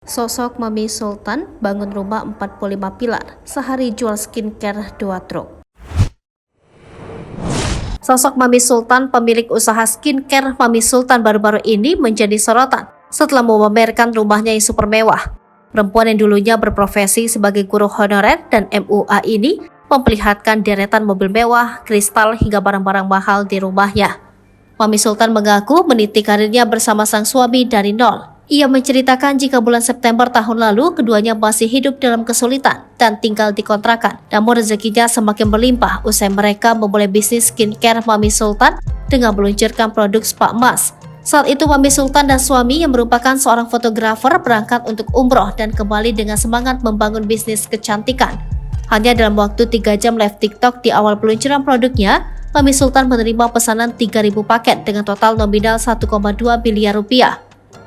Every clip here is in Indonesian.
Sosok Mami Sultan bangun rumah 45 pilar, sehari jual skincare 2 truk. Sosok Mami Sultan, pemilik usaha skincare Mami Sultan baru-baru ini menjadi sorotan setelah memamerkan rumahnya yang super mewah. Perempuan yang dulunya berprofesi sebagai guru honorer dan MUA ini memperlihatkan deretan mobil mewah, kristal hingga barang-barang mahal di rumahnya. Mami Sultan mengaku meniti karirnya bersama sang suami dari nol. Ia menceritakan jika bulan September tahun lalu keduanya masih hidup dalam kesulitan dan tinggal di kontrakan. Namun rezekinya semakin berlimpah usai mereka memulai bisnis skincare Mami Sultan dengan meluncurkan produk spa emas. Saat itu Mami Sultan dan suami yang merupakan seorang fotografer berangkat untuk umroh dan kembali dengan semangat membangun bisnis kecantikan. Hanya dalam waktu 3 jam live TikTok di awal peluncuran produknya, Mami Sultan menerima pesanan 3.000 paket dengan total nominal 1,2 miliar rupiah.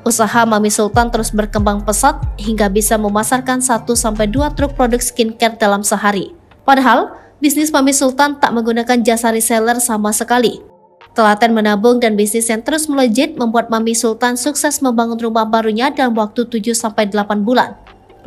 Usaha Mami Sultan terus berkembang pesat hingga bisa memasarkan 1-2 truk produk skincare dalam sehari. Padahal, bisnis Mami Sultan tak menggunakan jasa reseller sama sekali. Telaten menabung dan bisnis yang terus melejit membuat Mami Sultan sukses membangun rumah barunya dalam waktu 7-8 bulan.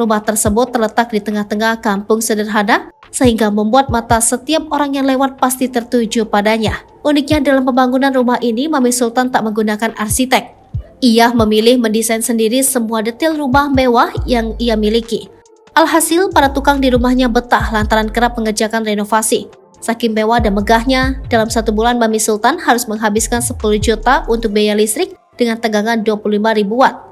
Rumah tersebut terletak di tengah-tengah kampung sederhana sehingga membuat mata setiap orang yang lewat pasti tertuju padanya. Uniknya dalam pembangunan rumah ini, Mami Sultan tak menggunakan arsitek. Ia memilih mendesain sendiri semua detail rumah mewah yang ia miliki. Alhasil, para tukang di rumahnya betah lantaran kerap mengerjakan renovasi. Saking mewah dan megahnya, dalam 1 bulan Mami Sultan harus menghabiskan 10 juta untuk biaya listrik dengan tegangan 25.000 watt.